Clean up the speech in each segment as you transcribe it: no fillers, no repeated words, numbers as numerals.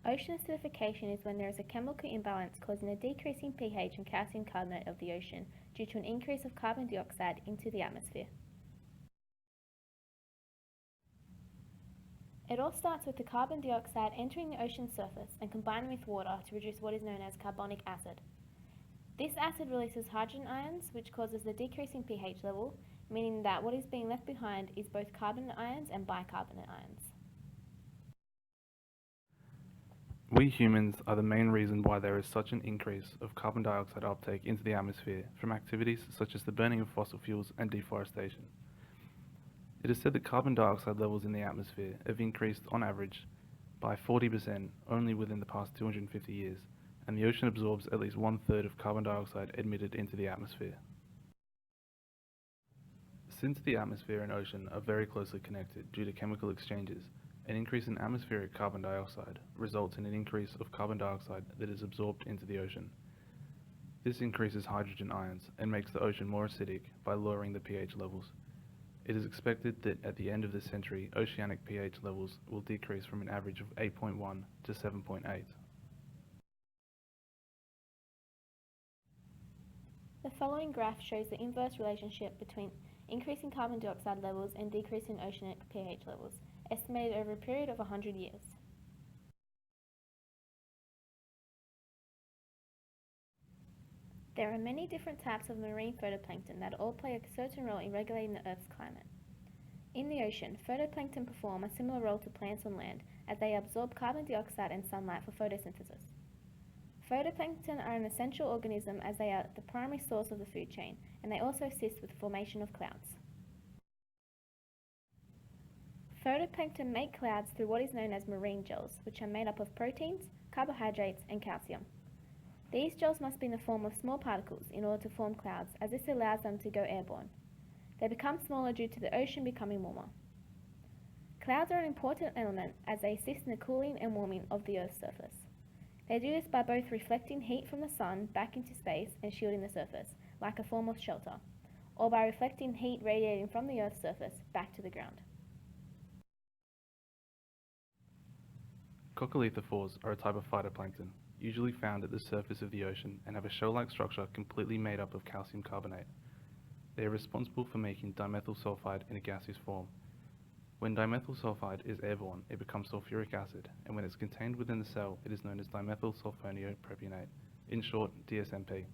Ocean acidification is when there is a chemical imbalance causing a decrease in pH and calcium carbonate of the ocean due to an increase of carbon dioxide into the atmosphere. It all starts with the carbon dioxide entering the ocean's surface and combining with water to produce what is known as carbonic acid. This acid releases hydrogen ions, which causes the decrease in pH level, meaning that what is being left behind is both carbonate ions and bicarbonate ions. We humans are the main reason why there is such an increase of carbon dioxide uptake into the atmosphere from activities such as the burning of fossil fuels and deforestation. It is said that carbon dioxide levels in the atmosphere have increased on average by 40% only within the past 250 years, and the ocean absorbs at least 1/3 of carbon dioxide emitted into the atmosphere. Since the atmosphere and ocean are very closely connected due to chemical exchanges, an increase in atmospheric carbon dioxide results in an increase of carbon dioxide that is absorbed into the ocean. This increases hydrogen ions and makes the ocean more acidic by lowering the pH levels. It is expected that at the end of this century, oceanic pH levels will decrease from an average of 8.1 to 7.8. The following graph shows the inverse relationship between increasing carbon dioxide levels and decreasing oceanic pH levels, estimated over a period of 100 years. There are many different types of marine phytoplankton that all play a certain role in regulating the Earth's climate. In the ocean, phytoplankton perform a similar role to plants on land as they absorb carbon dioxide and sunlight for photosynthesis. Phytoplankton are an essential organism as they are the primary source of the food chain, and they also assist with the formation of clouds. Phytoplankton make clouds through what is known as marine gels, which are made up of proteins, carbohydrates, and calcium. These gels must be in the form of small particles in order to form clouds, as this allows them to go airborne. They become smaller due to the ocean becoming warmer. Clouds are an important element as they assist in the cooling and warming of the Earth's surface. They do this by both reflecting heat from the sun back into space and shielding the surface, like a form of shelter, or by reflecting heat radiating from the Earth's surface back to the ground. Coccolithophores are a type of phytoplankton, usually found at the surface of the ocean and have a shell-like structure completely made up of calcium carbonate. They are responsible for making dimethyl sulfide in a gaseous form. When dimethyl sulfide is airborne, it becomes sulfuric acid, and when it's contained within the cell, it is known as dimethyl sulfoniopropanate, in short, DSMP.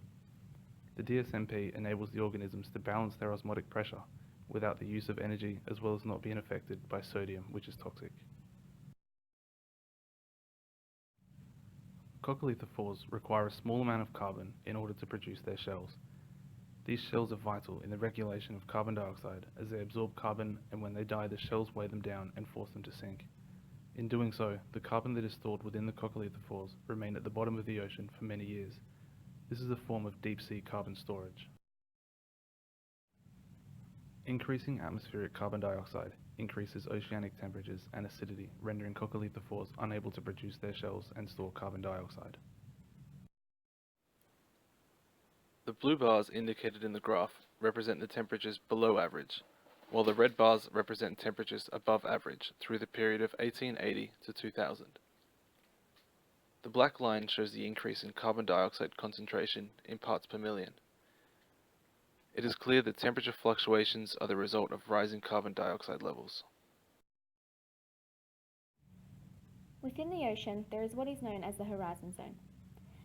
The DSMP enables the organisms to balance their osmotic pressure without the use of energy, as well as not being affected by sodium, which is toxic. Coccolithophores require a small amount of carbon in order to produce their shells. These shells are vital in the regulation of carbon dioxide as they absorb carbon, and when they die the shells weigh them down and force them to sink. In doing so, the carbon that is stored within the coccolithophores remain at the bottom of the ocean for many years. This is a form of deep-sea carbon storage. Increasing atmospheric carbon dioxide increases oceanic temperatures and acidity, rendering coccolithophores unable to produce their shells and store carbon dioxide. The blue bars indicated in the graph represent the temperatures below average, while the red bars represent temperatures above average through the period of 1880 to 2000. The black line shows the increase in carbon dioxide concentration in parts per million. It is clear that temperature fluctuations are the result of rising carbon dioxide levels. Within the ocean, there is what is known as the horizon zone.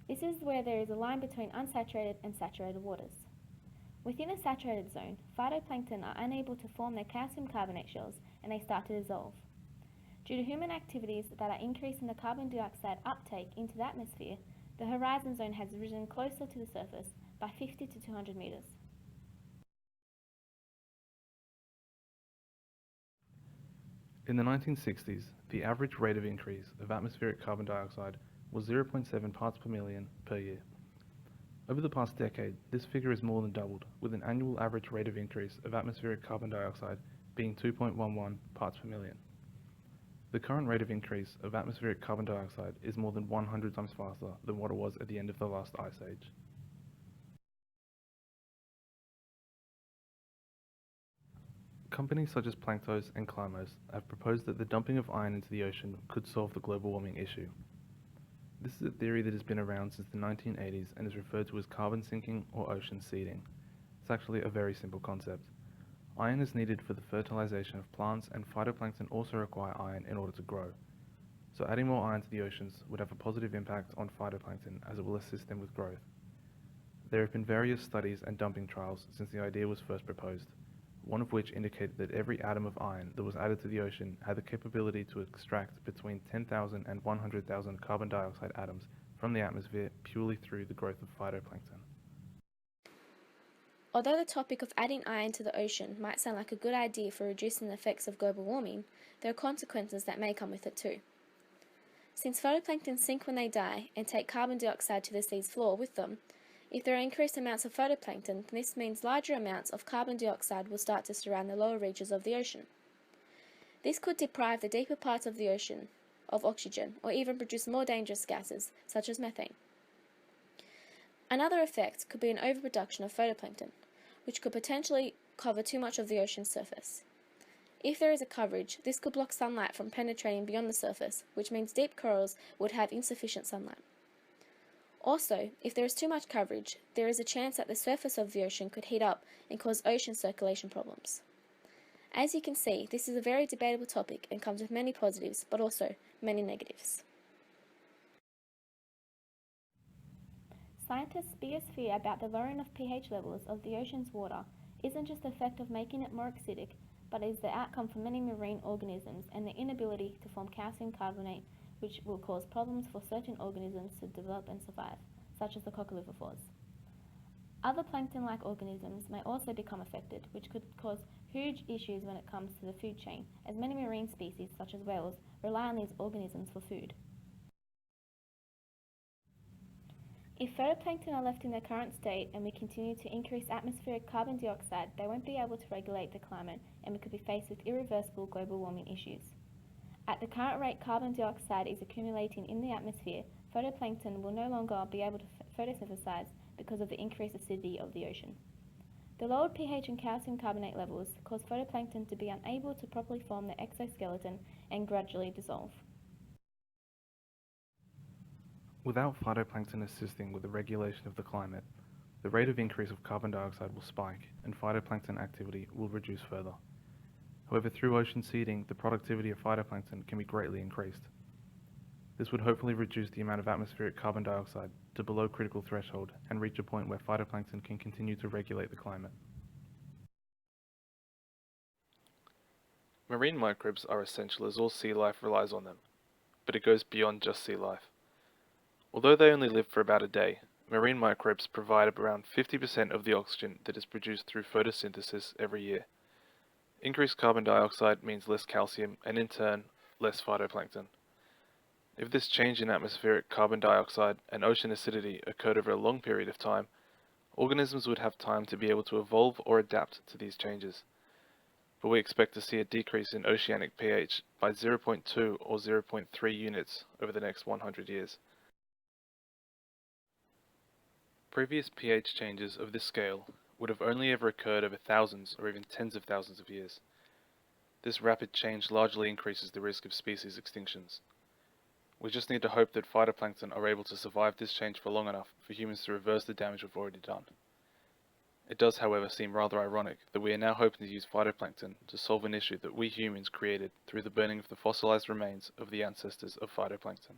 This is where there is a line between unsaturated and saturated waters. Within a saturated zone, phytoplankton are unable to form their calcium carbonate shells and they start to dissolve. Due to human activities that are increasing the carbon dioxide uptake into the atmosphere, the horizon zone has risen closer to the surface by 50 to 200 meters. In the 1960s, the average rate of increase of atmospheric carbon dioxide was 0.7 parts per million per year. Over the past decade, this figure has more than doubled, with an annual average rate of increase of atmospheric carbon dioxide being 2.11 parts per million. The current rate of increase of atmospheric carbon dioxide is more than 100 times faster than what it was at the end of the last ice age. Companies such as Plankton and Climos have proposed that the dumping of iron into the ocean could solve the global warming issue. This is a theory that has been around since the 1980s and is referred to as carbon sinking or ocean seeding. It's actually a very simple concept. Iron is needed for the fertilization of plants, and phytoplankton also require iron in order to grow. So adding more iron to the oceans would have a positive impact on phytoplankton as it will assist them with growth. There have been various studies and dumping trials since the idea was first proposed, one of which indicated that every atom of iron that was added to the ocean had the capability to extract between 10,000 and 100,000 carbon dioxide atoms from the atmosphere purely through the growth of phytoplankton. Although the topic of adding iron to the ocean might sound like a good idea for reducing the effects of global warming, there are consequences that may come with it too. Since phytoplankton sink when they die and take carbon dioxide to the sea's floor with them, if there are increased amounts of phytoplankton, this means larger amounts of carbon dioxide will start to surround the lower reaches of the ocean. This could deprive the deeper parts of the ocean of oxygen, or even produce more dangerous gases, such as methane. Another effect could be an overproduction of photoplankton, which could potentially cover too much of the ocean's surface. If there is a coverage, this could block sunlight from penetrating beyond the surface, which means deep corals would have insufficient sunlight. Also, if there is too much coverage, there is a chance that the surface of the ocean could heat up and cause ocean circulation problems. As you can see, this is a very debatable topic and comes with many positives, but also many negatives. Scientists' biggest fear about the lowering of pH levels of the ocean's water isn't just the effect of making it more acidic, but is the outcome for many marine organisms and the inability to form calcium carbonate, which will cause problems for certain organisms to develop and survive, such as the coccolithophores. Other plankton-like organisms may also become affected, which could cause huge issues when it comes to the food chain, as many marine species, such as whales, rely on these organisms for food. If phytoplankton are left in their current state and we continue to increase atmospheric carbon dioxide, they won't be able to regulate the climate and we could be faced with irreversible global warming issues. At the current rate carbon dioxide is accumulating in the atmosphere, phytoplankton will no longer be able to photosynthesize because of the increased acidity of the ocean. The lowered pH and calcium carbonate levels cause phytoplankton to be unable to properly form their exoskeleton and gradually dissolve. Without phytoplankton assisting with the regulation of the climate, the rate of increase of carbon dioxide will spike and phytoplankton activity will reduce further. However, through ocean seeding, the productivity of phytoplankton can be greatly increased. This would hopefully reduce the amount of atmospheric carbon dioxide to below critical threshold and reach a point where phytoplankton can continue to regulate the climate. Marine microbes are essential as all sea life relies on them, but it goes beyond just sea life. Although they only live for about a day, marine microbes provide around 50% of the oxygen that is produced through photosynthesis every year. Increased carbon dioxide means less calcium and in turn, less phytoplankton. If this change in atmospheric carbon dioxide and ocean acidity occurred over a long period of time, organisms would have time to be able to evolve or adapt to these changes. But we expect to see a decrease in oceanic pH by 0.2 or 0.3 units over the next 100 years. Previous pH changes of this scale would have only ever occurred over thousands or even tens of thousands of years. This rapid change largely increases the risk of species extinctions. We just need to hope that phytoplankton are able to survive this change for long enough for humans to reverse the damage we've already done. It does, however, seem rather ironic that we are now hoping to use phytoplankton to solve an issue that we humans created through the burning of the fossilized remains of the ancestors of phytoplankton.